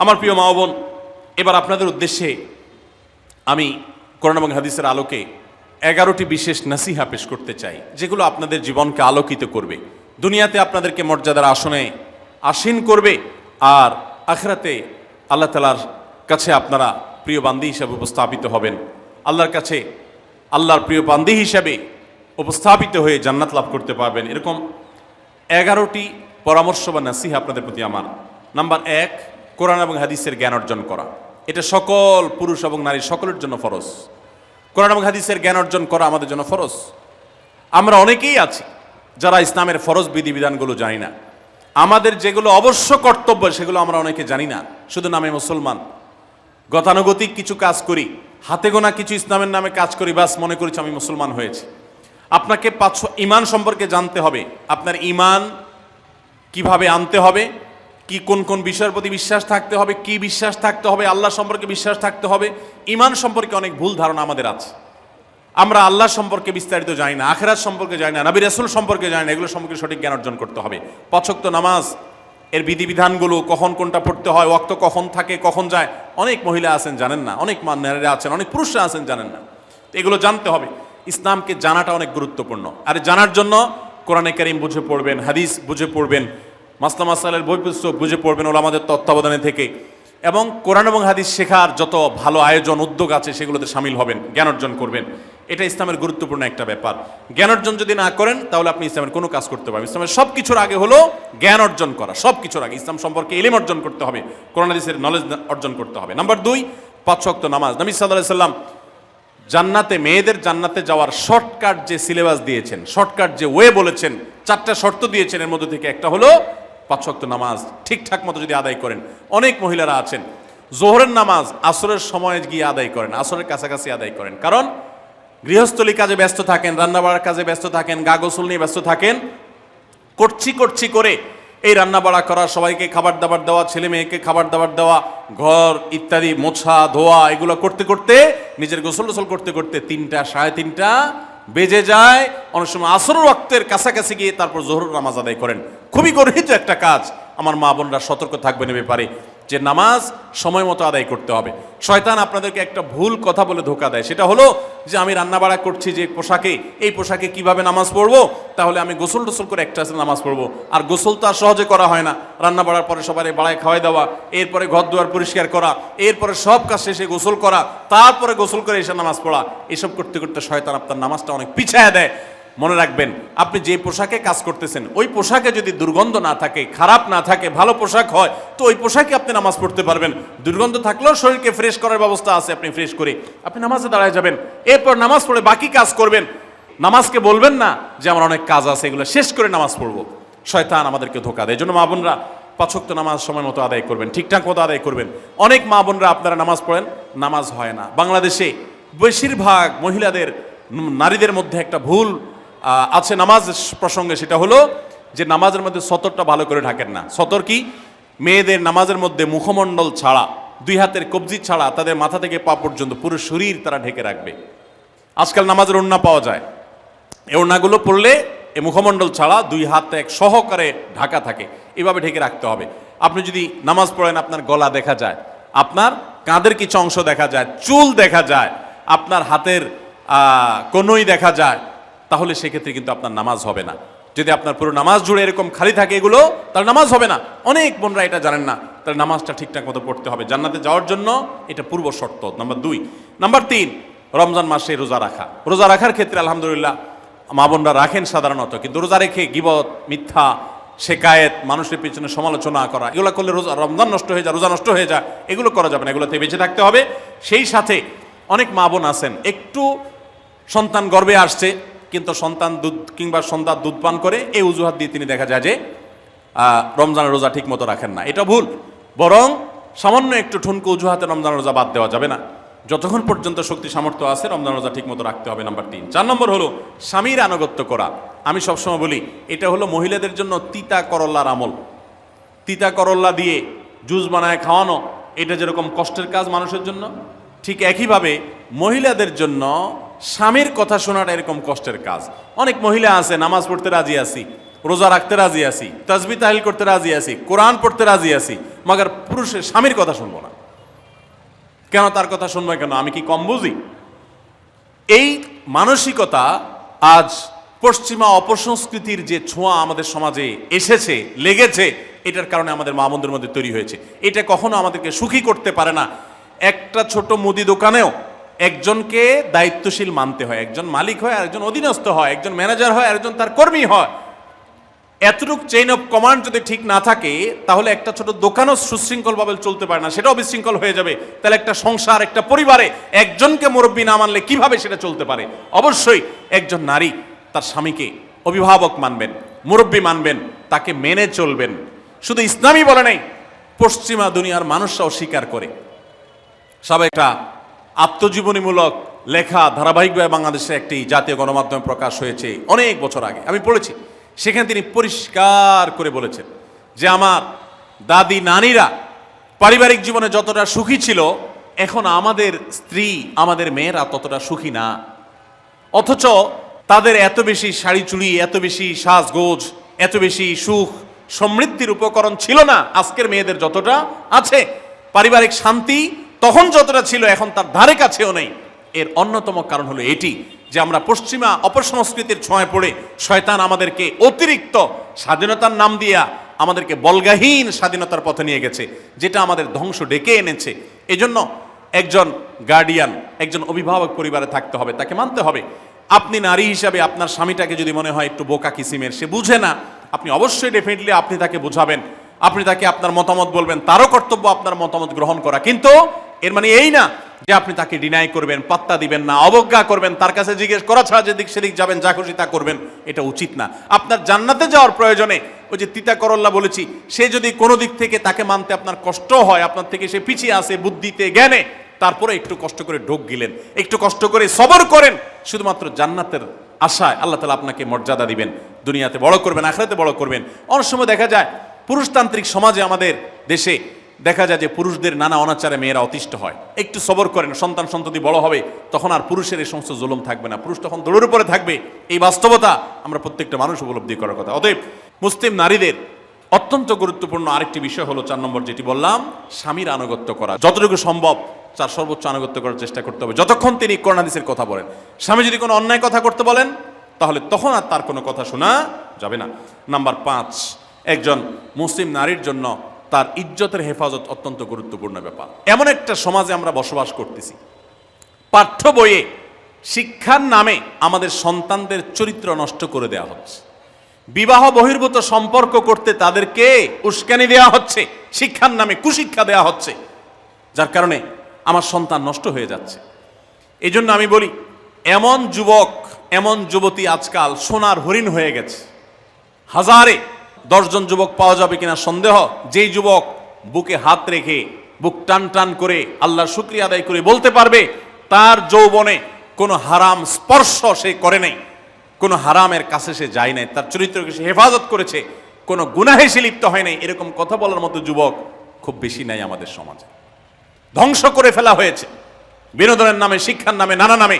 আমার প্রিয় মা ও বোন, এবার আপনাদের উদ্দেশ্যে আমি কোরআন এবং হাদিসের আলোকে 11টি বিশেষ নাসিহা পেশ করতে চাই, যেগুলো আপনাদের জীবনকে আলোকিত করবে, দুনিয়াতে আপনাদেরকে মর্যাদার আসনে আসীন করবে, আর আখিরাতে আল্লাহ তাআলার কাছে আপনারা প্রিয় বান্দী হিসাবে উপস্থাপিত হবেন। আল্লাহর কাছে আল্লাহর প্রিয় বান্দী হিসাবে উপস্থাপিত হয়ে জান্নাত লাভ করতে পারবেন। এরকম 11টি পরামর্শ বা নাসিহা আপনাদের প্রতি আমার। নাম্বার 1, কোরআন এবং হাদিসের জ্ঞান অর্জন করা। এটা সকল পুরুষ এবং নারী সকলের জন্য ফরজ। কোরআন এবং হাদিসের জ্ঞান অর্জন করা আমাদের জন্য ফরজ। আমরা অনেকেই আছি যারা ইসলামের ফরজ বিধিবিধানগুলো জানি না। আমাদের যেগুলো অবশ্য কর্তব্য সেগুলো আমরা অনেকে জানি না, শুধু নামে মুসলমান। গতানুগতিক কিছু কাজ করি, হাতে গোনা কিছু ইসলামের নামে কাজ করি, বাস মনে করেছি আমি মুসলমান হয়েছি। আপনাকে ঈমান সম্পর্কে জানতে হবে। আপনার ঈমান কিভাবে আনতে হবে, কি কোন কোন বিষয়ের প্রতি বিশ্বাস থাকতে হবে, কি বিশ্বাস থাকতে হবে, আল্লাহ সম্পর্কে বিশ্বাস থাকতে হবে। ঈমান সম্পর্কে অনেক ভুল ধারণা আমাদের আছে। আমরা আল্লাহ সম্পর্কে বিস্তারিত জানি না, আখিরাত সম্পর্কে জানি না, নবী রাসূল সম্পর্কে জানি না। এগুলো সম্পর্কে সঠিক জ্ঞান অর্জন করতে হবে। 5 ওয়াক্ত নামাজ এর বিধিবিধানগুলো, কখন কোনটা পড়তে হয়, ওয়াক্ত কখন থাকে কখন যায়, অনেক মহিলা আছেন জানেন না, অনেক নারীরা আছেন, অনেক পুরুষরা আছেন জানেন না। এগুলো জানতে হবে। ইসলামকে জানাটা অনেক গুরুত্বপূর্ণ। আর জানার জন্য কোরআনে কারীম বুঝে পড়বেন, হাদিস বুঝে পড়বেন, মাসলা মাসাইলের বই পুস্তক বুঝে পড়বেন ওলামাদের তত্ত্বাবধানে থেকে, এবং কোরআন এবং হাদিস শেখার যত ভালো আয়োজন উদ্যোগ আছে সেগুলোতে শামিল হবেন, জ্ঞান অর্জন করবেন। এটা ইসলামের গুরুত্বপূর্ণ একটা ব্যাপার। জ্ঞান অর্জন যদি না করেন তাহলে আপনি ইসলামের কোনো কাজ করতে পারবেন। ইসলামের সব কিছুর আগে হলো জ্ঞান অর্জন করা। সব কিছুর আগে ইসলাম সম্পর্কে ইলম অর্জন করতে হবে, কোরআন হাদিসের নলেজ অর্জন করতে হবে। নাম্বার 2, 5 ওয়াক্ত নামাজ। নবী সাল্লাল্লাহু আলাইহি সাল্লাম জান্নাতে, মেয়েদের জান্নাতে যাওয়ার শর্টকাট যে সিলেবাস দিয়েছেন, শর্টকাট যে ওয়ে বলেছেন, 4টা শর্ত দিয়েছেন। এর মধ্যে থেকে একটা হলো 5 ওয়াক্ত নামাজ ঠিকঠাক মতো যদি আদায় করেন। অনেক মহিলারা আছেন জোহরের নামাজ আসরের সময় গিয়ে আদায় করেন, আসরের কাছাকাছি আদায় করেন, কারণ গৃহস্থলী কাজে ব্যস্ত থাকেন, রান্নাবাড়ার কাজে ব্যস্ত থাকেন, গা গোসল নিয়ে ব্যস্ত থাকেন। করছি করে এই রান্নাবাড়া করা, সবাইকে খাবার দাবার দেওয়া, ছেলে মেয়েকে খাবার দাবার দেওয়া, ঘর ইত্যাদি মোছা ধোয়া, এগুলো করতে করতে, নিজের গোসল করতে করতে 3টা 3:30 বেজে যায়। অনেক সময় আসরের ওয়াক্তের কাছাকাছি গিয়ে তারপর জোহর নামাজ আদায় করেন। খুবই গর্হিত একটা কাজ। আমার মা বোনরা সতর্ক থাকবেন এ ব্যাপারে, যে নামাজ সময় মতো আদায় করতে হবে। শয়তান আপনাদেরকে একটা ভুল কথা বলে ধোঁকা দেয়, সেটা হলো যে আমি রান্নাবাড়া করছি যে পোশাকে, এই পোশাকে কিভাবে নামাজ পড়বো, তাহলে আমি গোসল টোসল করে একটা নামাজ পড়বো। আর গোসল তো আর সহজে করা হয় না। রান্নাবাড়ার পরে সবাই বাড়ায় খাওয়াই দেওয়া, এরপরে ঘর দুয়ার পরিষ্কার করা, এরপরে সব কাজ শেষে গোসল করা, তারপরে গোসল করে এসে নামাজ পড়া, এসব করতে করতে শয়তান আপনার নামাজটা অনেক পিছায় দেয়। মনে রাখবেন, আপনি যে পোশাকে কাজ করতেছেন ওই পোশাকে যদি দুর্গন্ধ না থাকে, খারাপ না থাকে, ভালো পোশাক হয়, তো ওই পোশাকে আপনি নামাজ পড়তে পারবেন। দুর্গন্ধ থাকলেও শরীরকে ফ্রেশ করার ব্যবস্থা আছে, আপনি ফ্রেশ করে আপনি নামাজে দাঁড়ায় যাবেন, এরপর নামাজ পড়ে বাকি কাজ করবেন। নামাজকে বলবেন না যে আমার অনেক কাজ আছে, এগুলো শেষ করে নামাজ পড়বো। শয়তান আমাদেরকে ধোঁকা দেয়। এই জন্য মা বোনরা 5 ওয়াক্ত নামাজ সময় মতো আদায় করবেন, ঠিকঠাক মতো আদায় করবেন। অনেক মা বোনরা আপনারা নামাজ পড়েন, নামাজ হয় না। বাংলাদেশে বেশিরভাগ মহিলাদের, নারীদের মধ্যে একটা ভুল আছে নামাজ প্রসঙ্গে, সেটা হলো যে নামাজের মধ্যে সতরটা ভালো করে ঢাকেন না। সতর কি? মেয়েদের নামাজের মধ্যে মুখমণ্ডল ছাড়া, 2 হাতের কবজি ছাড়া তাদের মাথা থেকে পা পর্যন্ত পুরো শরীর তারা ঢেকে রাখবে। আজকাল নামাজের ওড়না পাওয়া যায়, এই ওড়নাগুলো পরলে এই মুখমণ্ডল ছাড়া 2 হাত এক সহকারে ঢাকা থাকে, এভাবে ঢেকে রাখতে হবে। আপনি যদি নামাজ পড়েন, আপনার গলা দেখা যায়, আপনার কাঁধের কিছু অংশ দেখা যায়, চুল দেখা যায়, আপনার হাতের কনুই দেখা যায়, তাহলে সেক্ষেত্রে কিন্তু আপনার নামাজ হবে না। যদি আপনার পুরো নামাজ জুড়ে এরকম খালি থাকে এগুলো, তাহলে নামাজ হবে না। অনেক বোনরা এটা জানেন না, তাহলে নামাজটা ঠিকঠাক মতো পড়তে হবে। জান্নাতে যাওয়ার জন্য এটা পূর্ব শর্ত, নাম্বার 2। নাম্বার 3, রমজান মাসে রোজা রাখা। রোজা রাখার ক্ষেত্রে আলহামদুলিল্লাহ মা বোনরা রাখেন সাধারণত, কিন্তু রোজা রেখে গীবত, মিথ্যা, শেকায়েত, মানুষের পিছনে সমালোচনা করা, এগুলো করলে রমজান নষ্ট হয়ে যায়, রোজা নষ্ট হয়ে যায়। এগুলো করা যাবে না, এগুলোতে বেঁচে থাকতে হবে। সেই সাথে অনেক মা বোন আছেন, একটু সন্তান গর্ভে আসছে, কিন্তু সন্তান দুধ কিংবা সন্তান দুধ পান করে, এই অজুহাত দিয়ে তিনি দেখা যায় যে রমজানের রোজা ঠিক মতো রাখেন না। এটা ভুল। বরং সামান্য একটু ঠুনকো অজুহাতে রমজানের রোজা বাদ দেওয়া যাবে না। যতক্ষণ পর্যন্ত শক্তি সামর্থ্য আছে রমজান রোজা ঠিক মতো রাখতে হবে। নাম্বার 3। 4 নম্বর হলো স্বামীর আনুগত্য করা। আমি সবসময় বলি এটা হলো মহিলাদের জন্য তিতা করল্লার আমল। তিতা করল্লা দিয়ে জুস বানায় খাওয়ানো, এটা যেরকম কষ্টের কাজ মানুষের জন্য, ঠিক একইভাবে মহিলাদের জন্য স্বামীর কথা শোনাটা এরকম কষ্টের কাজ। অনেক মহিলা আছে নামাজ পড়তে রাজি আছি, রোজা রাখতে রাজি আছি, তাসবিহ তাহলিল করতে রাজি আছি, কোরআন পড়তে রাজি আছি, মগর পুরুষের স্বামীর কথা শুনবো না। কেন তার কথা শুনবো কেন? আমি কি কম বুঝি? এই মানসিকতা আজ পশ্চিমা অপসংস্কৃতির যে ছোঁয়া আমাদের সমাজে এসেছে, লেগেছে, এটার কারণে আমাদের মা বোনদের মধ্যে তৈরি হয়েছে। এটা কখনো আমাদেরকে সুখী করতে পারে না। একটা ছোট মুদি দোকানেও একজনকে দায়িত্বশীল মানতে হয়, একজন মালিক হয়, আর একজন অধীনস্থ হয়, একজন ম্যানেজার হয়, আর একজন তার কর্মী হয়। এতটুক চেইন অফ কমান্ড যদি ঠিক না থাকে, তাহলে একটা ছোট দোকানও সুশৃঙ্খলভাবে চলতে পারে না, সেটাও বিশৃঙ্খল হয়ে যাবে। তাহলে একটা সংসার, একটা পরিবারে একজনকে মুরব্বী না মানলে কিভাবে সেটা চলতে পারে? অবশ্যই একজন নারী তার স্বামীকে অভিভাবক মানবেন, মুরব্বী মানবেন, তাকে মেনে চলবেন। শুধু ইসলামই বলে নাই, পশ্চিমা দুনিয়ার মানুষরাও স্বীকার করে। সব একটা আত্মজীবনীমূলক লেখা ধারাবাহিকভাবে বাংলাদেশে একটি জাতীয় গণমাধ্যমে প্রকাশ হয়েছে অনেক বছর আগে, আমি পড়েছি। সেখানে তিনি পরিষ্কার করে বলেছেন যে আমার দাদি নানীরা পারিবারিক জীবনে যতটা সুখী ছিল, এখন আমাদের স্ত্রী, আমাদের মেয়েরা ততটা সুখী না। অথচ তাদের এত বেশি শাড়ি চুড়ি, এত বেশি সাজগোজ, এত বেশি সুখ সমৃদ্ধির উপকরণ ছিল না আজকের মেয়েদের যতটা আছে। পারিবারিক শান্তি তখন যতটা ছিল, এখন তার ধারে কাছেও নেই। এর অন্যতম কারণ হলো এটি যে আমরা পশ্চিমা অপসংস্কৃতির ছোঁয়ায় পড়ে শয়তান আমাদেরকে অতিরিক্ত স্বাধীনতার নাম দিয়া আমাদেরকে বলগাহীন স্বাধীনতার পথে নিয়ে গেছে, যেটা আমাদের ধ্বংস ডেকে এনেছে। এজন্য একজন গার্ডিয়ান, একজন অভিভাবক পরিবারে থাকতে হবে, তাকে মানতে হবে। আপনি নারী হিসাবে আপনার স্বামীটাকে যদি মনে হয় একটু বোকা কিসিমের, সে বুঝে না, আপনি অবশ্যই ডেফিনেটলি আপনি তাকে বোঝাবেন, আপনি তাকে আপনার মতামত বলবেন, তারও কর্তব্য আপনার মতামত গ্রহণ করা। কিন্তু এর মানে এই না যে আপনি তাকে ডিনাই করবেন, পাত্তা দিবেন না, অবজ্ঞা করবেন, তার কাছে জিজ্ঞেস করা ছাড়া যেদিক সেদিক যাবেন, যা খুশি তা করবেন, এটা উচিত না। আপনার জান্নাতে যাওয়ার প্রয়োজনে ওই যে তিতা করল্লা বলেছি, সে যদি কোনো দিক থেকে তাকে মানতে আপনার কষ্ট হয়, আপনার থেকে সে পিছিয়ে আসে বুদ্ধিতে জ্ঞানে, তারপরে একটু কষ্ট করে ঢোক গিলেন, একটু কষ্ট করে সবর করেন, শুধুমাত্র জান্নাতের আশায় আল্লাহ তাআলা আপনাকে মর্যাদা দিবেন, দুনিয়াতে বড় করবেন, আখিরাতে বড় করবেন। অনেক সময় দেখা যায় পুরুষতান্ত্রিক সমাজে আমাদের দেশে দেখা যায় যে পুরুষদের নানা অনাচারে মেয়েরা অতিষ্ঠ হয়। একটু সবর করেন, সন্তান সন্ততি বড় হবে, তখন আর পুরুষের এই সমস্ত জুলুম থাকবে না, পুরুষ তখন দৌড়ের উপরে থাকবে। এই বাস্তবতা আমরা প্রত্যেকটা মানুষ উপলব্ধি করার কথা। অতএব মুসলিম নারীদের অত্যন্ত গুরুত্বপূর্ণ আরেকটি বিষয় হলো 4 নম্বর যেটি বললাম, স্বামীর আনুগত্য করা। যতটুকু সম্ভব তার সর্বোচ্চ আনুগত্য করার চেষ্টা করতে হবে, যতক্ষণ তিনি কোরআন হাদিসের কথা বলেন। স্বামী যদি কোনো অন্যায় কথা করতে বলেন, তাহলে তখন আর তার কোনো কথা শোনা যাবে না। নাম্বার 5, একজন মুসলিম নারীর জন্য তার ইজ্জতের হেফাজত অত্যন্ত গুরুত্বপূর্ণ ব্যাপার। এমন একটা সমাজে আমরা বসবাস করতেছি, পাঠ্য বইয়ে শিক্ষার নামে আমাদের সন্তানদের চরিত্র নষ্ট করে দেওয়া হচ্ছে, বিবাহ বহির্ভূত সম্পর্ক করতে তাদেরকে উস্কানি দেওয়া হচ্ছে, শিক্ষার নামে কুশিক্ষা দেওয়া হচ্ছে, যার কারণে আমার সন্তান নষ্ট হয়ে যাচ্ছে। এই জন্য আমি বলি, এমন যুবক, এমন যুবতী আজকাল সোনার হরিণ হয়ে গেছে। হাজারে 10 জন যুবক পাওয়া যাবে কিনা সন্দেহ, যেই যুবক বুকে হাত রেখে বুক টান টান করে আল্লাহর শুকরিয়া আদায় করে বলতে পারবে তার যৌবনে কোনো হারাম স্পর্শ সে করে নাই, কোনো হারামের কাছে সে যায় নাই, তার চরিত্রকে সে হেফাজত করেছে, কোনো গুনাহে সে লিপ্ত হয় নাই, এরকম কথা বলার মতো যুবক খুব বেশি নাই আমাদের সমাজে। ধ্বংস করে ফেলা হয়েছে বিনোদনের নামে, শিক্ষার নামে, নানা নামে।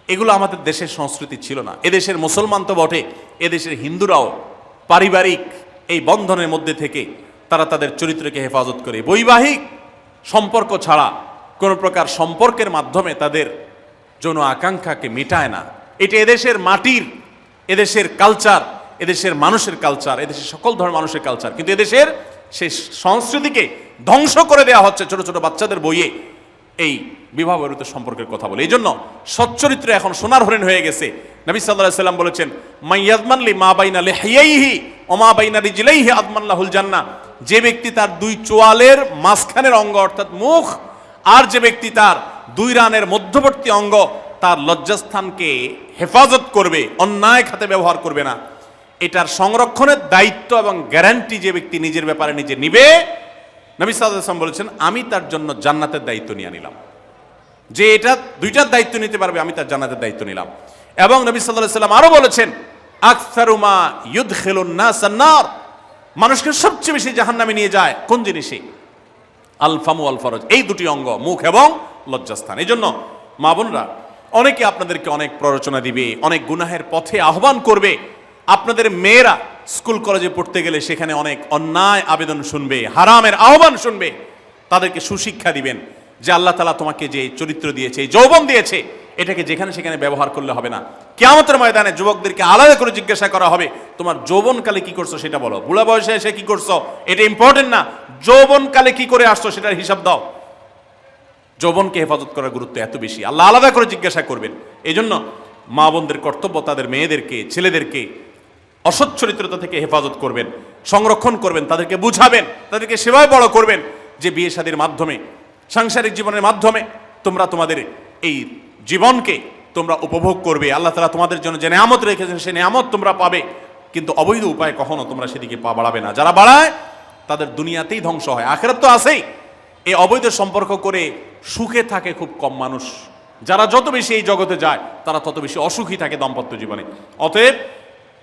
এগুলো আমাদের দেশের সংস্কৃতি ছিল না। এদেশের মুসলমান তো বটে, এদেশের হিন্দুরাও পারিবারিক এই বন্ধনের মধ্যে থেকে তারা তাদের চরিত্রকে হেফাজত করে, বৈবাহিক সম্পর্ক ছাড়া কোনো প্রকার সম্পর্কের মাধ্যমে তাদের যৌন আকাঙ্ক্ষাকে মেটায় না। এটা এদেশের মাটির, এদেশের কালচার, এদেশের মানুষের কালচার, এদেশের সকল ধরনের মানুষের কালচার, কিন্তু এদেশের সেই সংস্কৃতিকে ধ্বংস করে দেওয়া হচ্ছে ছোট ছোট বাচ্চাদের বইয়ে এই বিবাহ বহির্ভূত সম্পর্কের কথা বলে। এই জন্য সচ্চরিত্র এখন সোনার হরিণ হয়ে গেছে। নবী সাল্লাল্লাহু আলাইহি ওয়াসাল্লাম বলেছেন, মাইয়াজমান লি মা বাইনা লিহিয়াইহি ওয়া মা বাইনা রিজলাইহি আদমান লাহুল জান্নাহ। যে ব্যক্তি তার 2 চোয়ালের মাঝখানের অঙ্গ অর্থাৎ মুখ, আর যে ব্যক্তি তার 2 রানের মধ্যবর্তী অঙ্গ, তার লজ্জাস্থানকে হেফাজত করবে, অন্যায় খাতে ব্যবহার করবে না, এটার সংরক্ষণের দায়িত্ব এবং গ্যারান্টি যে ব্যক্তি নিজের ব্যাপারে নিজে নিবে, নবী সাল্লাল্লাহু আলাইহি ওয়াসাল্লাম বলেছেন, আমি তার জন্য জান্নাতের দায়িত্ব নিয়ে নিলাম। যে এটা 2টার দায়িত্ব নিতে পারবে, আমি তার জান্নাতের দায়িত্ব নিলাম। এবং নবী সাল্লাল্লাহু আলাইহি ওয়াসাল্লাম আরো বলেছেন, আকসারু মা ইউদখিলুন নাস আন-নার, মানুষকে সবচেয়ে বেশি জাহান্নামে নিয়ে যায় কোন জিনিসে? আল ফামু আল ফরজ, এই 2টি অঙ্গ, মুখ এবং লজ্জাস্থান। এই জন্য মা বোনরা, অনেকে আপনাদেরকে অনেক প্ররোচনা দিবে, অনেক গুনাহের পথে আহ্বান করবে। আপনাদের মেয়েরা স্কুল কলেজে পড়তে গেলে সেখানে অনেক অন্যায় আবেদন শুনবে, হারামের আহ্বান শুনবে। তাদেরকে সুশিক্ষা দিবেন যে আল্লাহ তাআলা তোমাকে যে চরিত্র দিয়েছে, এই যৌবন দিয়েছে, এটাকে যেখানে সেখানে ব্যবহার করলে হবে না। কিয়ামতের ময়দানে যুবকদেরকে আলাদা করে জিজ্ঞাসা করা হবে, তোমার যৌবনকালে কি করছো সেটা বলো, বুড়া বয়সে এসে কি করছো এটা ইম্পর্টেন্ট না, যৌবনকালে কি করে আসছো সেটার হিসাব দাও। যৌবনকে হেফাজত করার গুরুত্ব এত বেশি, আল্লাহ আলাদা করে জিজ্ঞাসা করবেন। এই জন্য মা বোনদের কর্তব্য তাদের মেয়েদেরকে, ছেলেদেরকে অসৎ চরিত্রতা থেকে হেফাজত করবেন, সংরক্ষণ করবেন, তাদেরকে বুঝাবেন, তাদেরকে সেবায় বড় করবেন যে বিয়ে শাদীর মাধ্যমে, সাংসারিক জীবনের মাধ্যমে তোমরা তোমাদের এই জীবনকে তোমরা উপভোগ করবে। আল্লাহ তাআলা তোমাদের জন্য যে নেয়ামত রেখেছেন সেই নেয়ামত তোমরা পাবে, কিন্তু অবৈধ উপায়ে কখনো তোমরা সেদিকে পা বাড়াবে না। যারা বাড়ায় তাদের দুনিয়াতেই ধ্বংস হয়, আখিরাত তো আছেই। এই অবৈধ সম্পর্ক করে সুখে থাকে খুব কম মানুষ। যারা যত বেশি এই জগতে যায় তারা তত বেশি অসুখী থাকে দাম্পত্য জীবনে। অতএব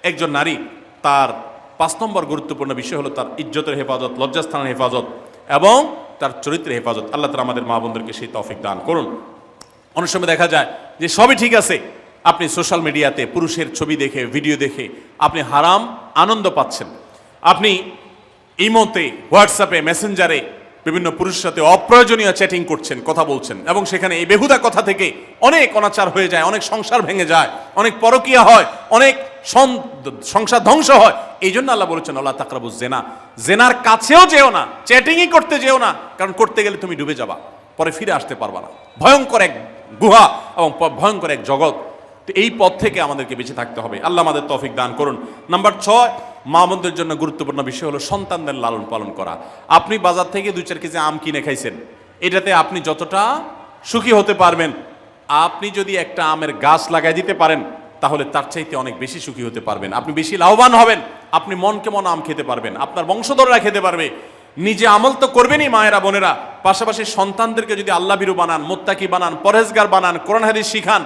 একজন নারী তার 5 নম্বর গুরুত্বপূর্ণ বিষয় হলো তার ইজ্জতের হেফাজত, লজ্জাস্থানের হেফাজত এবং তার চরিত্রের হেফাজত। আল্লাহ তাআলা আমাদের মা বোনদেরকে সেই তৌফিক দান করুন। অনেক সময় দেখা যায় যে সবই ঠিক আছে, আপনি সোশ্যাল মিডিয়াতে পুরুষের ছবি দেখে, ভিডিও দেখে আপনি হারাম আনন্দ পাচ্ছেন। আপনি ইমোতে, হোয়াটসঅ্যাপে, মেসেঞ্জারে বিভিন্ন পুরুষের সাথে অপ্রয়োজনীয় চ্যাটিং করছেন, কথা বলছেন, এবং সেখানে এই বেহুদা কথা থেকে অনেক অনাচার হয়ে যায়, অনেক সংসার ভেঙে যায়, অনেক পরকীয়া হয়, অনেক সংসার ধ্বংস হয়। এই জন্য আল্লাহ বলেছেন ওয়ালা তাকরাবুজ জিনা, জেনার কাছেও যেও না, চ্যাটিংই করতে যেও না, কারণ করতে গেলে তুমি ডুবে যাবা, পরে ফিরে আসতে পারবা না। ভয়ঙ্কর এক গুহা এবং ভয়ঙ্কর এক জগৎ। তো এই পথ থেকে আমাদেরকে বেঁচে থাকতে হবে। আল্লাহ আমাদের তৌফিক দান করুন। নাম্বার 6, মা বোনদের জন্য গুরুত্বপূর্ণ বিষয় হলো সন্তানদের লালন পালন করা। আপনি বাজার থেকে 2-4 কেজি আম কিনে খাইছেন, এটাতে আপনি যতটা সুখী হতে পারবেন, আপনি যদি একটা আমের গাছ লাগাই দিতে পারেন তাহলে তার চাইতে অনেক বেশি সুখী হতে পারবেন, আপনি বেশি লাভবান হবেন, আপনি মনকে মন আম খেতে পারবেন, আপনার বংশধররা খেতে পারবে। নিজে আমল তো করবেনই মায়েরা, বোনেরা, পাশাপাশি সন্তানদেরকে যদি আল্লাহ ভীরু বানান, মুত্তাকি বানান, পরহেজগার বানান, কোরআন হাদিস শিখান,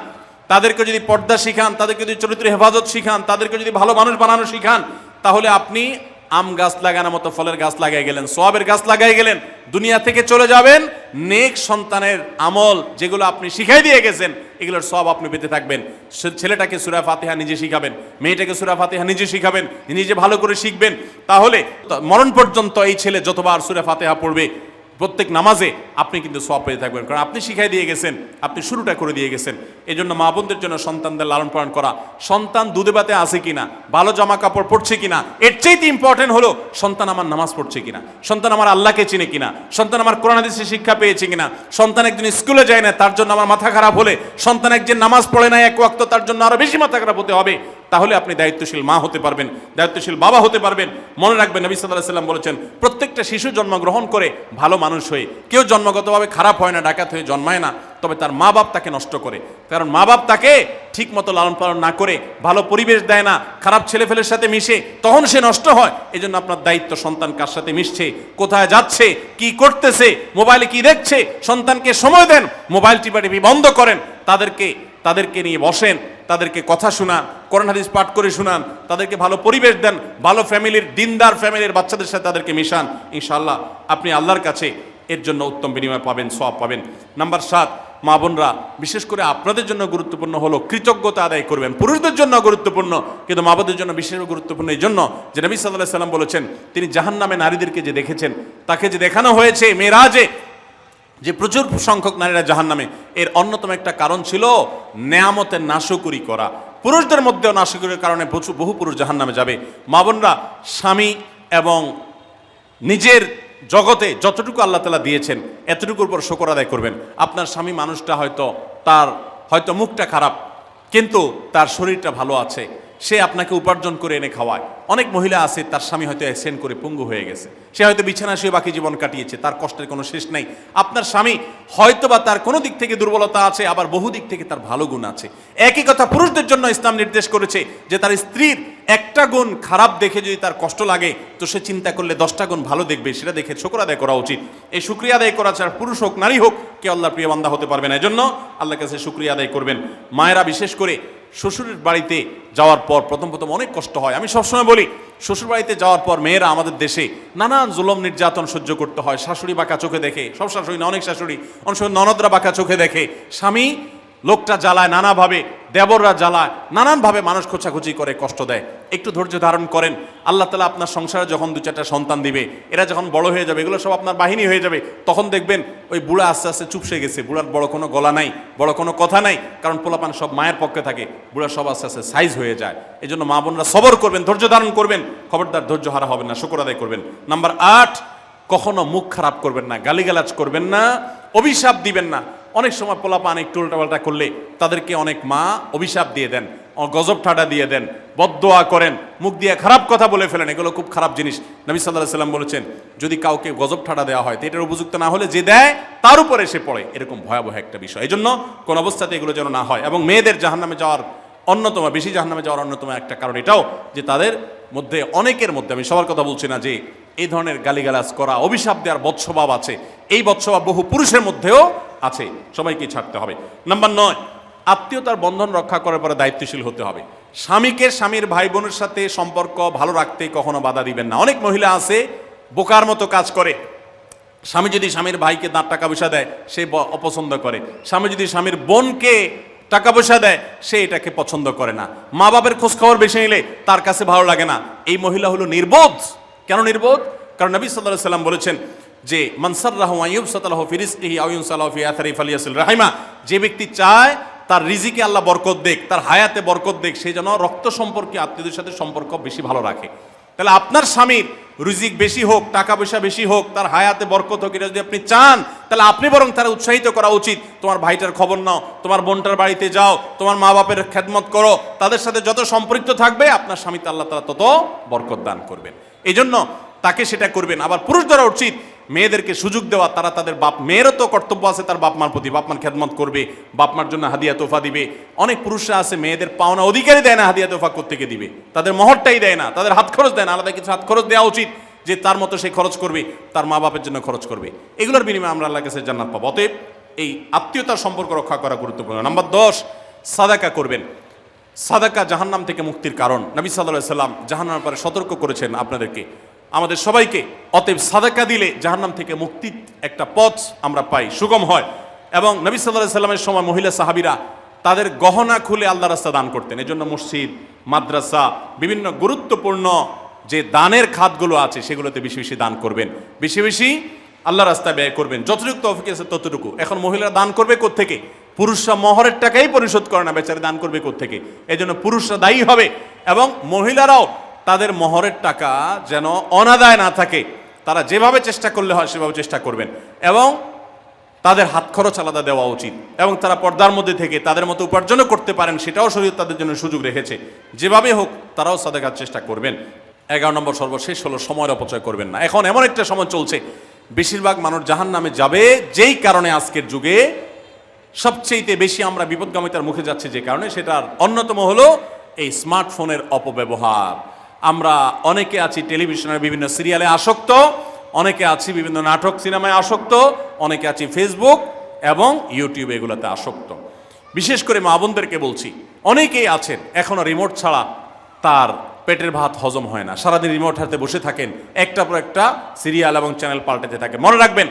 তাদেরকে যদি পর্দা শিখান, তাদেরকে যদি চরিত্রের হেফাজত শিখান, তাদেরকে যদি ভালো মানুষ বানানো শিখান, তাহলে আপনি আম গাছ লাগানোর মতো ফলের গাছ লাগাই গেলেন, সওয়াবের গাছ লাগাই গেলেন, দুনিয়া থেকে চলে যাবেন। নেক সন্তানের আমল যেগুলো আপনি শিখাই দিয়ে গেছেন এগুলোর সওয়াব আপনি পেতে থাকবেন। ছেলেটাকে সূরা ফাতিহা নিজে শিখাবেন, মেয়েটাকে সূরা ফাতিহা নিজে শিখাবেন, নিজে ভালো করে শিখবেন, তাহলে মরণ পর্যন্ত এই ছেলে যতবার সূরা ফাতিহা পড়বে প্রত্যেক নামাজে আপনি কিন্তু সওয়াব পেয়ে থাকবেন, কারণ আপনি শিখাই দিয়ে গেছেন, আপনি শুরুটা করে দিয়ে গেছেন। এই জন্য মা বোনদের জন্য সন্তানদের লালন পালন করা, সন্তান দুধে ভাতে আছে কিনা, ভালো জামা কাপড় পরছে কিনা, এর চাইতে ইম্পর্টেন্ট হলো সন্তান আমার নামাজ পড়ছে কিনা, সন্তান আমার আল্লাহকে চিনে কিনা, সন্তান আমার কোরআন হাদিসের শিক্ষা পেয়েছে কিনা। সন্তান একজন স্কুলে যায় না, তার জন্য আমার মাথা খারাপ হলে, সন্তান একজন নামাজ পড়ে না এক ওয়াক্ত, তার জন্য আরো বেশি মাথা খারাপ হতে হবে। তাহলে আপনি দায়িত্বশীল মা হতে পারবেন, দায়িত্বশীল বাবা হতে পারবেন। মনে রাখবেন নবী সাল্লাল্লাহু আলাইহি ওয়াসাল্লাম বলেছেন প্রত্যেকটা শিশু জন্মগ্রহণ করে ভালো মানুষ হয়ে, কেউ জন্মগতভাবে খারাপ হয় না, ডাকাত হয়ে জন্মায় না, তবে তার মা বাপ তাকে নষ্ট করে। কারণ মা বাপ তাকে ঠিক মতো লালন পালন না করে, ভালো পরিবেশ দেয় না, খারাপ ছেলেফেলের সাথে মিশে, তখন সে নষ্ট হয়। এই জন্য আপনার দায়িত্ব সন্তান কার সাথে মিশছে, কোথায় যাচ্ছে, কি করতেছে, মোবাইলে কি দেখছে, সন্তানকে সময় দেন, মোবাইল টিপাটিপি বন্ধ করেন, তাদেরকে নিয়ে বসেন, তাদেরকে কথা শোনান, কোরআন হাদিস পাঠ করে শোনান, তাদেরকে ভালো পরিবেশ দেন, ভালো ফ্যামিলির, দিনদার ফ্যামিলির বাচ্চাদের সাথে তাদেরকে মিশান। ইনশাআল্লাহ আপনি আল্লাহর কাছে এর জন্য উত্তম বিনিময় পাবেন, সওয়াব পাবেন। নাম্বার 7, মা বোনরা বিশেষ করে আপনাদের জন্য গুরুত্বপূর্ণ হলো কৃতজ্ঞতা আদায় করবেন। পুরুষদের জন্য গুরুত্বপূর্ণ, কিন্তু মা বোনদের জন্য বিশেষ গুরুত্বপূর্ণ এই জন্য যে নবী সাল্লাল্লাহু আলাইহি ওয়াসাল্লাম বলেছেন, তিনি জাহান্নামে নারীদেরকে যে দেখেছেন, তাকে যে দেখানো হয়েছে মেরাজে, যে প্রচুর সংখ্যক নারীরা জাহান্নামে, এর অন্যতম একটা কারণ ছিল নেয়ামতের নাশকরি করা। পুরুষদের মধ্যেও নাশকরির কারণে বহু পুরুষ জাহান্নামে যাবে। মা বোনরা স্বামী এবং নিজের জগতে যতটুকু আল্লাহ তাআলা দিয়েছেন এতটুকুর উপর শুকর আদায় করবেন। আপনার স্বামী মানুষটা হয়তো মুখটা খারাপ, কিন্তু তার শরীরটা ভালো আছে, সে আপনাকে উপার্জন করে এনে খাওয়ায়। অনেক মহিলা আছে তার স্বামী হয়তো অ্যাক্সিডেন্ট করে পঙ্গু হয়ে গেছে, সে হয়তো বিছানা শুয়ে বাকি জীবন কাটিয়েছে, তার কষ্টের কোনো শেষ নাই। আপনার স্বামী হয়তো বা তার কোনো দিক থেকে দুর্বলতা আছে, আবার বহু দিক থেকে তার ভালো গুণ আছে। একই কথা পুরুষদের জন্য ইসলাম নির্দেশ করেছে যে তার স্ত্রীর একটা গুণ খারাপ দেখে যদি তার কষ্ট লাগে, তো সে চিন্তা করলে 10টা গুণ ভালো দেখবে, সেটা দেখে শুকর আদায় করা উচিত। এই শুকরিয়া আদায় করা ছাড়া পুরুষ হোক নারী হোক কেউ আল্লাহর প্রিয় বান্দা হতে পারবে না। এজন্য আল্লাহর কাছে শুকরিয়া আদায় করবেন। মায়েরা বিশেষ করে শ্বশুরের বাড়িতে যাওয়ার পর প্রথম অনেক কষ্ট হয়। আমি সবসময় বলি, শ্বশুর বাড়িতে যাওয়ার পর মেয়েরা আমাদের দেশে নানান জুলুম নির্যাতন সহ্য করতে হয়। শাশুড়ি বাঁকা চোখে দেখে, সব শাশুড়ি না, অনেক শাশুড়ি, অনেক সময় ননদরা বাঁকা চোখে দেখে। স্বামী লোকটা জ্বালায় নানাভাবে, দেবররা জ্বালায় নানানভাবে, মানুষ খোঁচাখুচি করে কষ্ট দেয়। একটু ধৈর্য ধারণ করেন, আল্লাহ তাআলা আপনার সংসারে যখন 2-4টা সন্তান দিবে, এরা যখন বড় হয়ে যাবে, এগুলো সব আপনার বাহিনী হয়ে যাবে, তখন দেখবেন ওই বুড়া আস্তে আস্তে চুপসে গেছে, বুড়ার বড় কোনো গলা নাই, বড় কোনো কথা নাই, কারণ পোলাপান সব মায়ের পক্ষে থাকে, বুড়া সব আস্তে আস্তে সাইজ হয়ে যায়। এই জন্য মা বোনরা সবর করবেন, ধৈর্য ধারণ করবেন, খবরদার ধৈর্য হারা হবেন না, শুকর আদায় করবেন। নাম্বার 8, কখনো মুখ খারাপ করবেন না, গালিগালাজ করবেন না, অভিশাপ দিবেন না। অনেক সময় পোলাপান একটু উল্টাপাল্টা করলে তাদেরকে অনেক মা অভিশাপ দিয়ে দেন, গজব ঠাডা দিয়ে দেন, বদদোয়া করেন, মুখ দিয়ে খারাপ কথা বলে ফেলেন। এগুলো খুব খারাপ জিনিস। নবী সাল্লাল্লাহু আলাইহি সাল্লাম বলেছেন, যদি কাউকে গজব ঠাডা দেওয়া হয় তো এটার উপযুক্ত না হলে যে দেয় তার উপরে এসে পড়ে, এরকম ভয়াবহ একটা বিষয়। এই জন্য কোন অবস্থাতে এগুলো যেন না হয়। এবং মেয়েদের জাহান্নামে যাওয়ার অন্যতম, বেশি জাহান্নামে যাওয়ার অন্যতম একটা কারণ এটাও যে তাদের মধ্যে, অনেকের মধ্যে, আমি সবার কথা বলছি না, যে এই ধরনের গালিগালাজ করা, অভিশাপ দেওয়ার বৎস্বভাব আছে। এই বৎস্বভাব বহু পুরুষের মধ্যেও আছে, সবাইকে ছাড়তে হবে। নাম্বার 9, আত্মীয়তার বন্ধন রক্ষা করার পরে দায়িত্বশীল হতে হবে। স্বামীকে স্বামীর ভাই বোনের সাথে সম্পর্ক ভালো রাখতে কখনো বাধা দিবেন না। অনেক মহিলা আছে বোকার মতো কাজ করে। স্বামী যদি স্বামীর ভাইকে টাকা পয়সা দেয় সে অপছন্দ করে, স্বামী যদি স্বামীর বোনকে টাকা পয়সা দেয় সে এটাকে পছন্দ করে না, মা বাবার খোঁজ খবর বেশি নিলে তার কাছে ভালো লাগে না। এই মহিলা হলো নির্বোধ। কেন নির্বোধ? কারণ নবী সাল্লাল্লাহু আলাইহি সাল্লাম বলেছেন যে মান সাররাহু আন ইউবসাতালাহু ফি রিজকিহি আও ইউনসালাহু ফি আথরি ফালিয়াসিল রাহিমা, যে ব্যক্তি চায় তার রিজিকে আল্লাহ বরকত দেখ, তার হায়াতে বরকত দেখ, সে যেন রক্ত সম্পর্কে আত্মীয়দের সাথে সম্পর্ক বেশি ভালো রাখে। তাহলে আপনার স্বামীর রিজিক বেশি হোক, টাকা পয়সা বেশি হোক, তার হায়াতে বরকত হোক, এটা যদি আপনি চান তাহলে আপনি বরং তারা উৎসাহিত করা উচিত। তোমার ভাইটার খবর নাও, তোমার বোনটার বাড়িতে যাও, তোমার মা বাপের খেদমত করো, তাদের সাথে যত সম্পৃক্ত থাকবে আপনার স্বামীতে আল্লাহ তাআলা তত বরকত দান করবেন। এই জন্য তাকে সেটা করবেন। আবার পুরুষদেরও উচিত মেয়েদেরকে সুযোগ দেওয়া, তারা তাদের বাপ, মেয়েরও তো কর্তব্য আছে তার বাপ মার প্রতি, বাপ মার খেদমত করবে, বাপ মার জন্য হাদিয়া তোফা দিবে। অনেক পুরুষরা আছে মেয়েদের পাওনা অধিকারই দেয় না, হাদিয়া তোফা কোত্থেকে দিবে, তাদের মহরটাই দেয় না, তাদের হাত খরচ দেয় না। আলাদা কিছু হাত খরচ দেওয়া উচিত, যে তার মতো সে খরচ করবে, তার মা বাপের জন্য খরচ করবে। এগুলোর বিনিময়ে আমরা আল্লাহর কাছে জান্নাত পাবো। অতএব এই আত্মীয়তার সম্পর্ক রক্ষা করা গুরুত্বপূর্ণ। নাম্বার 10, সাদাকা করবেন। সাদাকা জাহান্নাম থেকে মুক্তির কারণ। নবী সাল্লাল্লাহু আলাইহি সাল্লাম জাহান্নামের ব্যাপারে সতর্ক করেছেন আপনাদেরকে, আমাদের সবাইকে। অতএব সাদাকা দিলে জাহান্নাম থেকে মুক্তির একটা পথ আমরা পাই, সুগম হয়। এবং নবী সাল্লাল্লাহু আলাইহি সাল্লামের সময় মহিলা সাহাবীরা তাদের গহনা খুলে আল্লাহর রাস্তায় দান করতেন। এজন্য মসজিদ, মাদ্রাসা, বিভিন্ন গুরুত্বপূর্ণ যে দানের খাতগুলো আছে সেগুলোতে বেশি বেশি দান করবেন, বেশি বেশি আল্লাহর রাস্তায় ব্যয় করবেন, যতটুকু তৌফিক আছে ততটুকু। এখন মহিলারা দান করবে কোত্থেকে? পুরুষরা মহরের টাকাই পরিশোধ করে না, বেচারে দান করবে কোত্থেকে? এই জন্য পুরুষরা দায়ী হবে, এবং মহিলারাও তাদের মহরের টাকা যেন অনাদায় না থাকে, তারা যেভাবে চেষ্টা করলে হয় সেভাবে চেষ্টা করবেন, এবং তাদের হাত খরচ আলাদা দেওয়া উচিত, এবং তারা পর্দার মধ্যে থেকে তাদের মতো উপার্জনও করতে পারেন, সেটাও শরীয়ত তাদের জন্য সুযোগ রেখেছে। যেভাবে হোক তারাও সাদাকার চেষ্টা করবেন। 11 নম্বর সর্বশেষ হলো সময়ের অপচয় করবেন না। এখন এমন একটা সময় চলছে বেশিরভাগ মানুষ জাহান্নামে যাবে, যেই কারণে আজকের যুগে সবচেয়ে বেশি আমরা বিপদগামিতার মুখে যাচ্ছি, যে কারণে সেটার অন্যতম হলো এই স্মার্টফোনের অপব্যবহার। আমরা অনেকে আছি টেলিভিশনের বিভিন্ন সিরিয়ালে আসক্ত, অনেকে আছি বিভিন্ন নাটক সিনেমায় আসক্ত, অনেকে আছি ফেসবুক এবং ইউটিউব এগুলোতে আসক্ত। বিশেষ করে মা বোনদেরকে বলছি, অনেকেই আছেন এখনো রিমোট ছাড়া তার পেটের ভাত হজম হয় না, সারাদিন রিমোট হাতে বসে থাকেন, একটার পর একটা সিরিয়াল এবং চ্যানেল পাল্টাতে থাকে। মনে রাখবেন,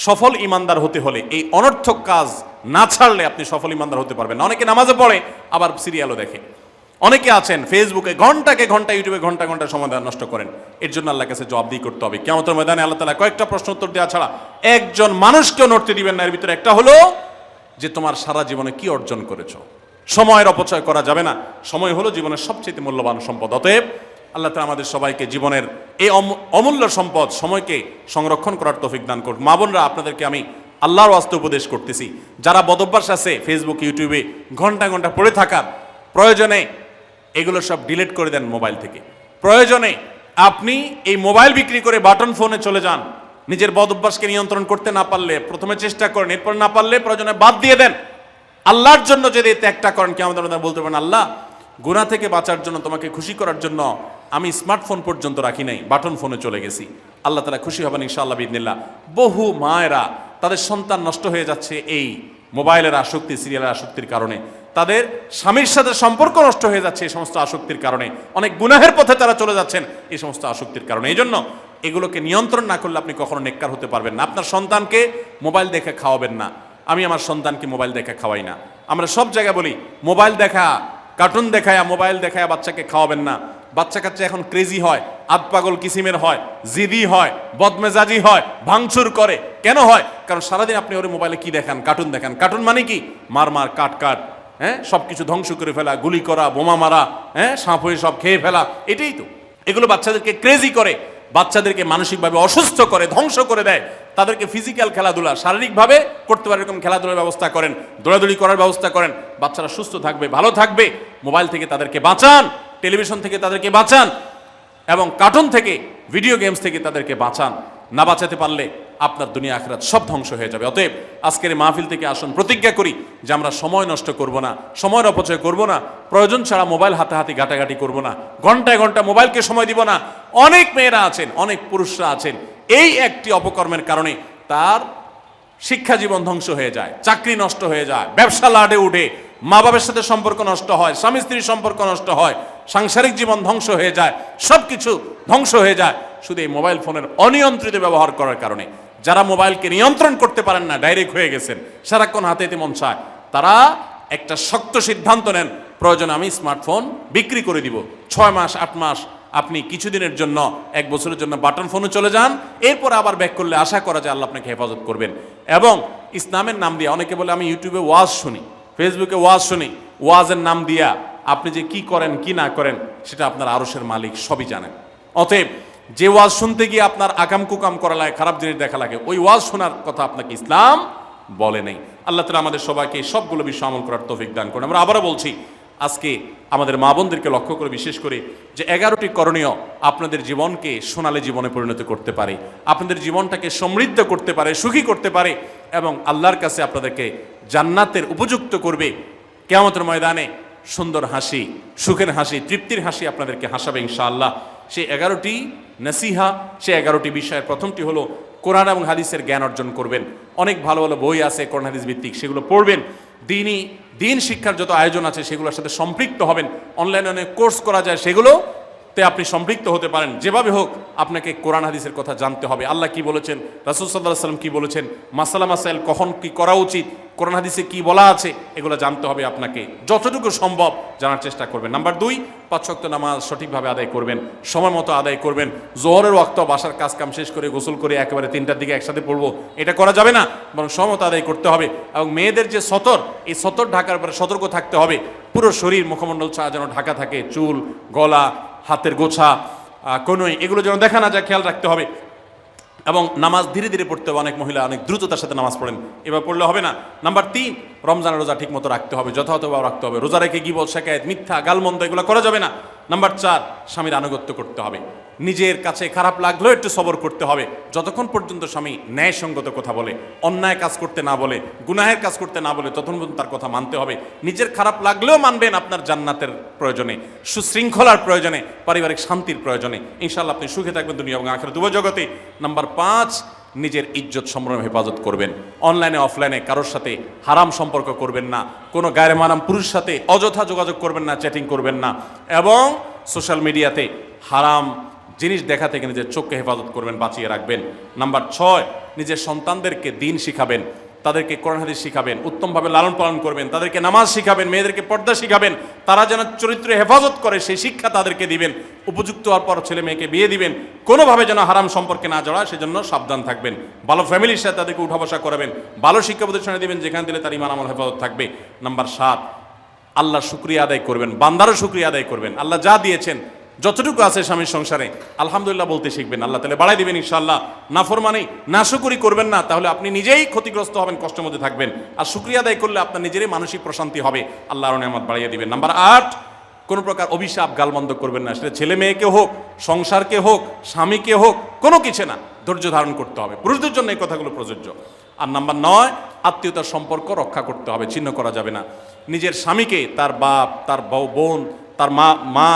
সফল ইমানদার হতে হলে এই অনর্থক কাজ না ছাড়লে আপনি সফল ইমানদার হতে পারবেন না। অনেকে নামাজে পড়ে আবার সিরিয়ালও দেখে, অনেকে আছেন ফেসবুকে ঘন্টাকে ঘন্টা, ইউটিউবে ঘন্টা ঘন্টা সময় নষ্ট করেন। এর জন্য আল্লাহর কাছে জবাবদিহি করতে হবে। কিয়ামতের ময়দানে আল্লাহ তাআলা কয়েকটা প্রশ্ন উত্তর দেওয়া ছাড়া একজন মানুষকেও নড়তে দিবেন না। এর ভিতরে একটা হলো যে তোমার সারা জীবনে কি অর্জন করেছো। সময়ের অপচয় করা যাবে না। সময় হলো জীবনের সবচেয়ে মূল্যবান সম্পদ। অতএব আল্লাহ তাআলা আমাদের সবাইকে জীবনের এই অমূল্য সম্পদ সময়কে সংরক্ষণ করার তৌফিক দান করুন। মা বোনরা, আপনাদেরকে আমি আল্লাহর ওয়াস্তে উপদেশ করতেছি, যারা বদভ্যাস আছে ফেসবুক ইউটিউবে ঘন্টা ঘন্টা পড়ে থাকার, প্রয়োজনে এগুলো সব ডিলিট করে দেন মোবাইল থেকে। প্রয়োজনে আপনি এই মোবাইল বিক্রি করে বাটন ফোনে চলে যান। নিজের বদভ্যাসকে নিয়ন্ত্রণ করতে না পারলে প্রথমে চেষ্টা করেন, এরপর না পারলে প্রয়োজনে বাদ দিয়ে দেন। আল্লাহর জন্য যদি ত্যাগটা করেন, কি আমাদের বলতে পারেন, আল্লাহ গুনাহ থেকে বাঁচার জন্য, তোমাকে খুশি করার জন্য আমি স্মার্টফোন পর্যন্ত রাখি নাই, বাটন ফোনে চলে গেছি। আল্লাহ তাআলা খুশি হবেন ইনশাআল্লাহ বিইذنিল্লাহ। বহু মায়েরা তাদের সন্তান নষ্ট হয়ে যাচ্ছে এই মোবাইলের আসক্তি, সিরিয়ালের আসক্তির কারণে। তাদের স্বামীর সাথে সম্পর্ক নষ্ট হয়ে যাচ্ছে এই সমস্ত আসক্তির কারণে। অনেক গুনাহের পথে তারা চলে যাচ্ছেন এই সমস্ত আসক্তির কারণে। এই জন্য এগুলোকে নিয়ন্ত্রণ না করলে আপনি কখনো নেককার হতে পারবেন না। আপনার সন্তানকে মোবাইল দেখে খাওয়াবেন না। আমি আমার সন্তানকে মোবাইল দেখে খাওয়াই না। আমরা সব জায়গায় বলি মোবাইল দেখা, কার্টুন দেখায়, মোবাইল দেখায় বাচ্চাকে খাওয়াবেন না। বাচ্চা কাচ্চা এখন ক্রেজি হয়, আধপাগল কিসিমের হয়, জিদি হয়, বদমেজাজি হয়, ভাঙচুর করে। কেন হয়? কারণ সারাদিন আপনি ওর মোবাইলে কি দেখান? কার্টুন দেখান। কার্টুন মানে কি? মার মার, কাট কাট, হ্যাঁ, সব কিছু ধ্বংস করে ফেলা, গুলি করা, বোমা মারা, হ্যাঁ, সাপ হয়ে সব খেয়ে ফেলা, এটাই তো। এগুলো বাচ্চাদেরকে ক্রেজি করে, বাচ্চাদেরকে মানসিকভাবে অসুস্থ করে, ধ্বংস করে দেয়। তাদেরকে ফিজিক্যাল খেলাধুলা, শারীরিকভাবে করতে পারে এরকম খেলাধুলার ব্যবস্থা করেন, দৌড়াদৌড়ি করার ব্যবস্থা করেন। বাচ্চারা সুস্থ থাকবে, ভালো থাকবে। মোবাইল থেকে তাদেরকে বাঁচান, টেলিভিশন থেকে তাদেরকে বাঁচান, এবং কার্টুন থেকে, ভিডিও গেমস থেকে তাদেরকে বাঁচান। না বাঁচাতে পারলে আপনার দুনিয়া আখিরাত সব ধ্বংস হয়ে যাবে। অতএব আজকের এই মাহফিল থেকে আসুন, প্রতিজ্ঞা করি যে আমরা সময় নষ্ট করব না, সময়ের অপচয় করব না, প্রয়োজন ছাড়া মোবাইল হাতাহাতি ঘাটাঘাটি করব না, ঘন্টায় ঘন্টা মোবাইলকে সময় দিব না। অনেক মেয়েরা আছেন, অনেক পুরুষরা আছেন, এই একটি অপকর্মের কারণে তার শিক্ষা জীবন ধ্বংস হয়ে যায়, চাকরি নষ্ট হয়ে যায়, ব্যবসা লাডে উঠে, মা বাবার সাথে সম্পর্ক নষ্ট হয়, স্বামী স্ত্রীর সম্পর্ক নষ্ট হয়, সাংসারিক জীবন ধ্বংস হয়ে যায়, সব কিছু ধ্বংস হয়ে যায় শুধু এই মোবাইল ফোনের অনিয়ন্ত্রিত ব্যবহার করার কারণে। যারা মোবাইলকে নিয়ন্ত্রণ করতে পারেন না, ডাইরেক্ট হয়ে গেছেন, সারাক্ষণ হাতে হাতে মন চায়, তারা একটা শক্ত সিদ্ধান্ত নেন, প্রয়োজন আমি স্মার্টফোন বিক্রি করে দিব। 6 মাস 8 মাস আপনি কিছুদিনের জন্য, 1 বছরের জন্য বাটন ফোনে চলে যান, এরপর আবার ব্যাক করলে আশা করা যায় আল্লাহ আপনাকে হেফাজত করবেন। এবং ইসলামের নাম দিয়ে, অনেকে বলে আমি ইউটিউবে ওয়াজ শুনি, ফেসবুকে ওয়াজ শুনি, ওয়াজের নাম দিয়া আপনি যে কি করেন কি না করেন সেটা আপনার আরশের মালিক সবই জানেন। অতএব যে ওয়াজ শুনতে গিয়ে আপনার আকাম কুকাম করা লাগে, খারাপ জিনিস দেখা লাগে, ওই ওয়াজ শোনার কথা আপনাকে ইসলাম বলে নেই। আল্লাহ তাআলা আমাদের সবাইকে সবগুলো বিষয় আমল করার তৌফিক দান করুন। আমরা আবারও বলছি, আজকে আমাদের মা বোনদেরকে লক্ষ্য করে বিশেষ করে যে 11টি করণীয় আপনাদের জীবনকে সোনালী জীবনে পরিণত করতে পারে, আপনাদের জীবনটাকে সমৃদ্ধ করতে পারে, সুখী করতে পারে, এবং আল্লাহর কাছে আপনাদেরকে জান্নাতের উপযুক্ত করবে। কিয়ামতের ময়দানে সুন্দর হাসি, সুখের হাসি, তৃপ্তির হাসি আপনাদেরকে হাসাবে ইনশাআল্লাহ। সেই 11টি নসিহা, সেই 11টি বিষয়ের প্রথমটি হলো কোরআন এবং হাদিসের জ্ঞান অর্জন করবেন। অনেক ভালো ভালো বই আছে কোরআন হাদিস ভিত্তিক, সেগুলো পড়বেন। দিন শিক্ষার যত আয়োজন আছে সেগুলোর সাথে সম্পৃক্ত হবেন। অনলাইনে অনেক কোর্স করা যায়, সেগুলোতে আপনি সম্পৃক্ত হতে পারেন। যেভাবে হোক আপনাকে কোরআন হাদিসের কথা জানতে হবে। আল্লাহ কি বলেছেন, রাসূল সাল্লাল্লাহু আলাইহি ওয়াসাল্লাম কি বলেছেন, মাসালা মাসাইল কখন কি করা উচিত, কোরআন হাদিসে কি বলা আছে, এগুলো জানতে হবে আপনাকে। যতটুকু সম্ভব জানার চেষ্টা করবেন। নাম্বার 2, 5 ওয়াক্ত নামাজ সঠিকভাবে আদায় করবেন, সময় মতো আদায় করবেন। জোহরের ওয়াক্ত বাসার কাজ কাম শেষ করে গোসল করে একেবারে 3টার দিকে একসাথে পড়বো, এটা করা যাবে না, বরং সময় মতো আদায় করতে হবে। এবং মেয়েদের যে সতর, এই সতর ঢাকার উপরে সতর্ক থাকতে হবে। পুরো শরীর মুখমণ্ডল ছাড়া যেন ঢাকা থাকে, চুল, গলা, হাতের গোছা, কনুই, এগুলো যেন দেখা না যায়, খেয়াল রাখতে হবে। এবং নামাজ ধীরে ধীরে পড়তে হবে। অনেক মহিলা অনেক দ্রুততার সাথে নামাজ পড়েন, এবার পড়লে হবে না। নাম্বার 3, রমজানের রোজা ঠিক মতো রাখতে হবে, যথাযথভাবে রাখতে হবে। রোজা রেখে গিবত, শিকায়েত, মিথ্যা, গালমন্দ এগুলো করা যাবে না। নাম্বার 4, স্বামীর আনুগত্য করতে হবে। নিজের কাছে খারাপ লাগলেও একটু সবর করতে হবে, যতক্ষণ পর্যন্ত স্বামী ন্যায়সঙ্গত কথা বলে, অন্যায় কাজ করতে না বলে, গুনাহের কাজ করতে না বলে, ততক্ষণ পর্যন্ত তার কথা মানতে হবে। নিজের খারাপ লাগলেও মানবেন, আপনার জান্নাতের প্রয়োজনে, সুশৃঙ্খলার প্রয়োজনে, পারিবারিক শান্তির প্রয়োজনে। ইনশাআল্লাহ আপনি সুখে থাকবেন দুনিয়া এবং আখিরাত উভয় জগতে। নাম্বার 5, নিজের ইজ্জত সম্ভ্রম হেফাজত করবেন। অনলাইনে অফলাইনে কারোর সাথে হারাম সম্পর্ক করবেন না, কোনো গায়ের মারাম পুরুষের সাথে অযথা যোগাযোগ করবেন না, চ্যাটিং করবেন না, এবং সোশ্যাল মিডিয়াতে হারাম জিনিস দেখা থেকে নিজের চোখকে হেফাজত করবেন, বাঁচিয়ে রাখবেন। নাম্বার 6, নিজের সন্তানদেরকে দিন শিখাবেন, তাদেরকে কোরআন হাদিস শিখাবেন, উত্তমভাবে লালন পালন করবেন, তাদেরকে নামাজ শিখাবেন, মেয়েদেরকে পর্দা শিখাবেন, তারা যেন চরিত্রে হেফাজত করে সেই শিক্ষা তাদেরকে দিবেন। উপযুক্ত হওয়ার পর ছেলে মেয়েকে বিয়ে দিবেন, কোনোভাবে যেন হারাম সম্পর্কে না জড়ায় সেজন্য সাবধান থাকবেন। ভালো ফ্যামিলির সাথে তাদেরকে উঠা বসা করাবেন, ভালো শিক্ষা প্রতিষ্ঠানে দিবেন যেখানে দিলে তার ঈমান আমল হেফাজত থাকবে। নাম্বার 7, আল্লাহর শুকরিয়া আদায় করবেন, বান্দারও শুকরিয়া আদায় করবেন। আল্লাহ যা দিয়েছেন, যতটুকু আছে স্বামীর সংসারে, আলহামদুলিল্লাহ বলতে শিখবেন, আল্লাহ তাআলা বাড়াই দিবেন ইনশাআল্লাহ। নাফরমানি, নাশুকরি করবেন না, তাহলে আপনি নিজেই ক্ষতিগ্রস্ত হবেন, কষ্টের মধ্যে থাকবেন। আর শুকরিয়া আদায় করলে আপনার নিজেরই মানসিক প্রশান্তি হবে, আল্লাহর নিয়ামত বাড়িয়ে দিবেন। নাম্বার 8, কোনো প্রকার অভিশাপ গালমন্দ করবেন না, সেটা ছেলে মেয়েকে হোক, সংসারকে হোক, স্বামীকে হোক, কোনো কিছু না, ধৈর্য ধারণ করতে হবে। পুরুষদের জন্য এই কথাগুলো প্রযোজ্য। আর নাম্বার 9, আত্মীয়তার সম্পর্ক রক্ষা করতে হবে, ছিন্ন করা যাবে না। নিজের স্বামীকে তার বাপ, তার বোন, তার মা,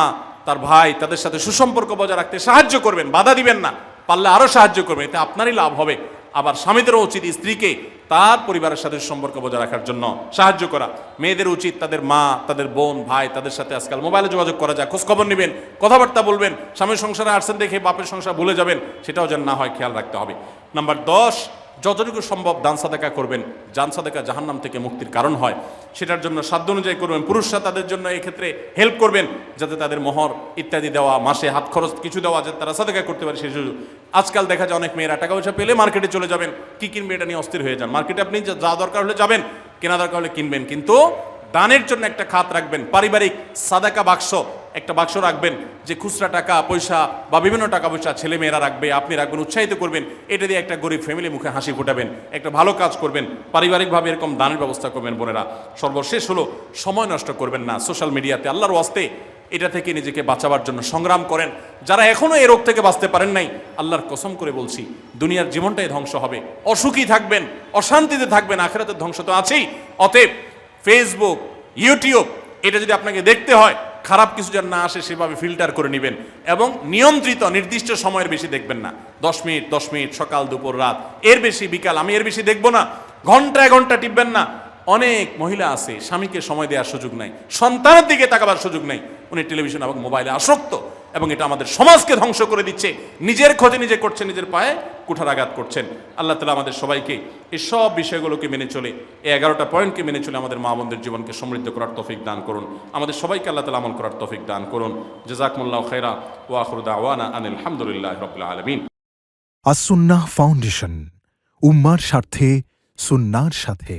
তার ভাই, তাদের সাথে সুসম্পর্ক বজায় রাখতে সাহায্য করবেন, বাধা দিবেন না, পারলে আরও সাহায্য করবেন, এতে আপনারই লাভ হবে। আবার স্বামীদেরও উচিত স্ত্রীকে তার পরিবারের সাথে সম্পর্ক বজায় রাখার জন্য সাহায্য করা। মেয়েদের উচিত তাদের মা, তাদের বোন, ভাই, তাদের সাথে আজকাল মোবাইলে যোগাযোগ করা যায়, খোঁজখবর নেবেন, কথাবার্তা বলবেন। স্বামীর সংসারে আসছেন দেখে বাপের সংসার ভুলে যাবেন, সেটাও যেন না হয়, খেয়াল রাখতে হবে। নাম্বার 10, যতটুকু সম্ভব দান সাদাকা করবেন। দান সাদাকা জাহান্নাম থেকে মুক্তির কারণ হয়, সেটার জন্য সাধ্য অনুযায়ী করবেন। পুরুষরা তাদের জন্য এক্ষেত্রে হেল্প করবেন, যাতে তাদের মোহর ইত্যাদি দেওয়া, মাসে হাত খরচ কিছু দেওয়া, যাতে তারা সাদাকা করতে পারে সেই সুযোগ। আজকাল দেখা যায় অনেক মেয়েরা টাকা পয়সা পেলে মার্কেটে চলে যাবেন, কি কিনবে এটা নিয়ে অস্থির হয়ে যান। মার্কেটে আপনি যা দরকার হলে যাবেন, কেনা দরকার হলে কিনবেন, কিন্তু দানের জন্য একটা খাত রাখবেন। পারিবারিক সাদাকা বাক্স, একটা বাক্স রাখবেন, যে খুচরা টাকা পয়সা বা বিভিন্ন টাকা পয়সা ছেলে মেয়েরা রাখবে, আপনি রাখবেন, উৎসাহিত করবেন। এটা দিয়ে একটা গরিব ফ্যামিলি মুখে হাসি ফোটাবেন, একটা ভালো কাজ করবেন, পারিবারিকভাবে এরকম দানের ব্যবস্থা করবেন। বোনেরা, সর্বশেষ হলো সময় নষ্ট করবেন না সোশ্যাল মিডিয়াতে। আল্লাহর ওয়াস্তে এটা থেকে নিজেকে বাঁচাবার জন্য সংগ্রাম করেন। যারা এখনো এই রোগ থেকে বাঁচতে পারেন নাই, আল্লাহর কসম করে বলছি, দুনিয়ার জীবনটাই ধ্বংস হবে, অসুখী থাকবেন, অশান্তিতে থাকবেন, আখিরাতের ধ্বংস তো আছেই। অতএব ফেসবুক, ইউটিউব, এটা যদি আপনাকে দেখতে হয়, খারাপ কিছু যেন না আসে সেভাবে ফিল্টার করে নেবেন, এবং নিয়ন্ত্রিত নির্দিষ্ট সময়ের বেশি দেখবেন না। 10 মিনিট 10 মিনিট, সকাল দুপুর রাত, এর বেশি বিকাল, আমি এর বেশি দেখবো না। ঘন্টায় ঘন্টা টিপবেন না। অনেক মহিলা আছে স্বামীকে সময় দেওয়ার সুযোগ নাই, সন্তানের দিকে তাকাবার সুযোগ নাই, উনি টেলিভিশন এবং মোবাইলে আসক্ত, এবং এটা আমাদের সমাজকে ধ্বংস করে দিচ্ছে। নিজের ক্ষতি নিজে করছেন, নিজের পায়ে কুঠারাঘাত করছেন। আল্লাহ তাআলা আমাদের সবাইকে এই সব বিষয়গুলোকে মেনে চলে, এই 11টা পয়েন্টকে মেনে চলে আমাদের মা বোনদের জীবনকে সমৃদ্ধ করার তৌফিক দান করুন। আমাদের সবাইকে আল্লাহ তাআলা আমল করার তৌফিক দান করুন। জাযাকুমুল্লাহু খাইরা ওয়া আখিরু দাওয়ানা আনিল হামদুলিল্লাহি রাব্বিল আলামিন। আস-সুন্নাহ ফাউন্ডেশন, উম্মার স্বার্থে সুন্নাহর সাথে।